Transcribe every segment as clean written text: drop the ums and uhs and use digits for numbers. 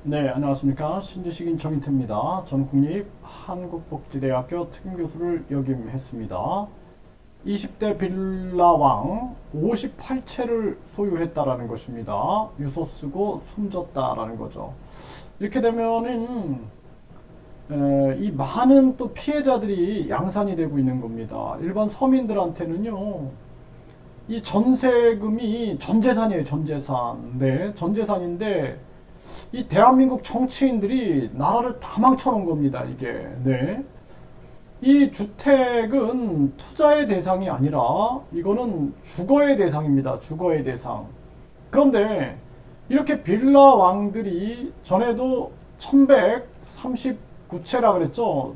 네, 안녕하십니까. 신지식인 정인태입니다. 저는 국립한국복지대학교 특임교수를 역임했습니다. 20대 빌라왕 58채를 소유했다라는 것입니다. 유서 쓰고 숨졌다라는 거죠. 이렇게 되면은 이 많은 또 피해자들이 양산이 되고 있는 겁니다. 일반 서민들한테는요, 이 전세금이 전재산이에요, 전재산. 네, 전재산인데 이 대한민국 정치인들이 나라를 다 망쳐놓은 겁니다, 이게. 네. 이 주택은 투자의 대상이 아니라 이거는 주거의 대상입니다. 주거의 대상. 그런데 이렇게 빌라 왕들이 전에도 1139채라 그랬죠.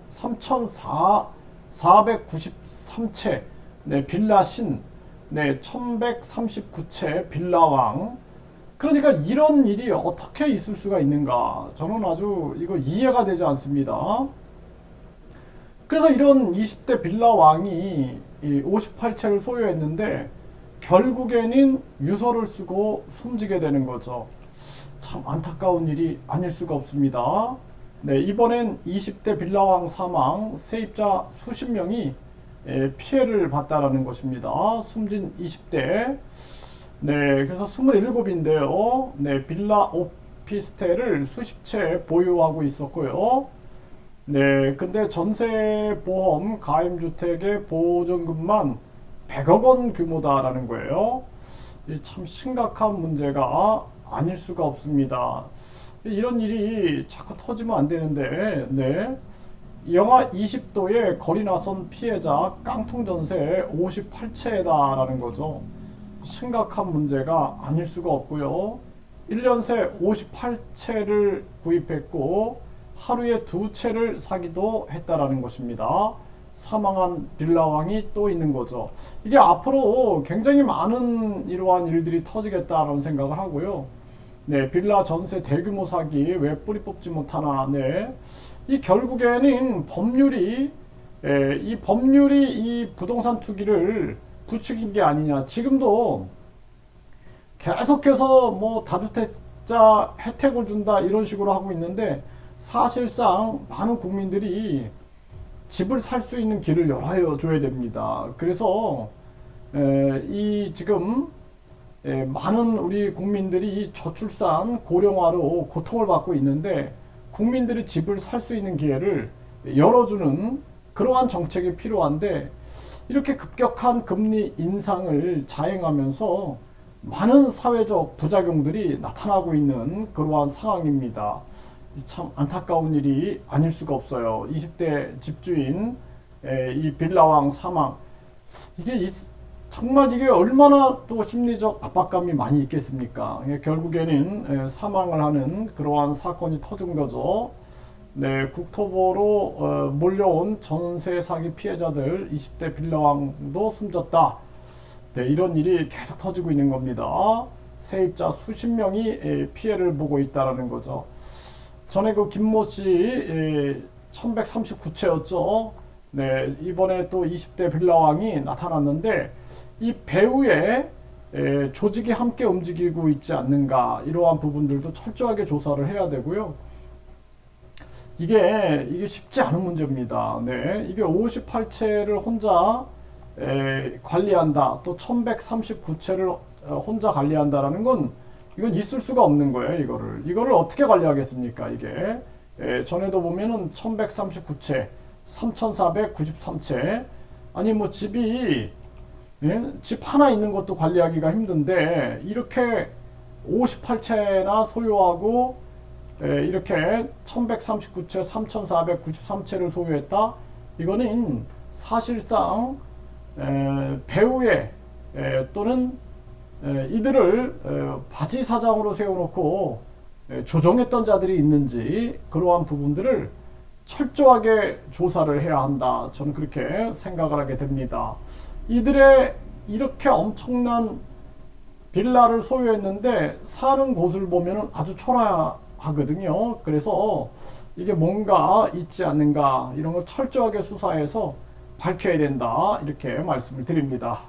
3493채. 네, 빌라신. 네, 1139채 빌라 왕. 그러니까 이런 일이 어떻게 있을 수가 있는가? 저는 아주 이거 이해가 되지 않습니다. 그래서 이런 20대 빌라 왕이 58채를 소유했는데 결국에는 유서를 쓰고 숨지게 되는 거죠. 참 안타까운 일이 아닐 수가 없습니다. 네, 이번엔 20대 빌라 왕 사망, 세입자 수십 명이 피해를 봤다라는 것입니다. 숨진 20대. 네, 그래서 27인데요. 네, 빌라 오피스텔을 수십 채 보유하고 있었고요. 네, 근데 전세보험 가임주택의 보증금만 100억 원 규모다라는 거예요. 참 심각한 문제가 아닐 수가 없습니다. 이런 일이 자꾸 터지면 안 되는데, 네. 영하 20도에 거리 나선 피해자 깡통 전세 58채다라는 거죠. 심각한 문제가 아닐 수가 없고요. 1년 새 58채를 구입했고 하루에 2채를 사기도 했다라는 것입니다. 사망한 빌라왕이 또 있는 거죠. 이게 앞으로 굉장히 많은 이러한 일들이 터지겠다라는 생각을 하고요. 네, 빌라 전세 대규모 사기 왜 뿌리 뽑지 못하나. 네, 이 결국에는 이 법률이 이 부동산 투기를 부추긴 게 아니냐. 지금도 계속해서 뭐 다주택자 혜택을 준다 이런 식으로 하고 있는데 사실상 많은 국민들이 집을 살 수 있는 길을 열어줘야 됩니다. 그래서 이 지금 많은 우리 국민들이 저출산 고령화로 고통을 받고 있는데 국민들이 집을 살 수 있는 기회를 열어주는 그러한 정책이 필요한데 이렇게 급격한 금리 인상을 자행하면서 많은 사회적 부작용들이 나타나고 있는 그러한 상황입니다. 참 안타까운 일이 아닐 수가 없어요. 20대 집주인 이 빌라왕 사망. 이게 정말 이게 얼마나 또 심리적 압박감이 많이 있겠습니까? 결국에는 사망을 하는 그러한 사건이 터진 거죠. 네, 국토부로 몰려온 전세 사기 피해자들 20대 빌라왕도 숨졌다. 네, 이런 일이 계속 터지고 있는 겁니다. 세입자 수십 명이 피해를 보고 있다라는 거죠. 전에 그 김모 씨 1139채였죠. 네, 이번에 또 20대 빌라왕이 나타났는데 이 배후에 조직이 함께 움직이고 있지 않는가 이러한 부분들도 철저하게 조사를 해야 되고요. 이게 쉽지 않은 문제입니다. 네, 이게 58채를 혼자 관리한다. 또 1139채를 혼자 관리한다라는 건 이건 있을 수가 없는 거예요. 이거를 어떻게 관리하겠습니까? 이게 전에도 보면은 1139채, 3493채 아니 뭐 집이 집 하나 있는 것도 관리하기가 힘든데 이렇게 58채나 소유하고 이렇게 1139채, 3493채를 소유했다. 이거는 사실상 배후에 또는 이들을 바지 사장으로 세워놓고 조종했던 자들이 있는지 그러한 부분들을 철저하게 조사를 해야 한다. 저는 그렇게 생각을 하게 됩니다. 이들의 이렇게 엄청난 빌라를 소유했는데 사는 곳을 보면 아주 초라하거든요. 그래서 이게 뭔가 있지 않는가 이런 걸 철저하게 수사해서 밝혀야 된다. 이렇게 말씀을 드립니다.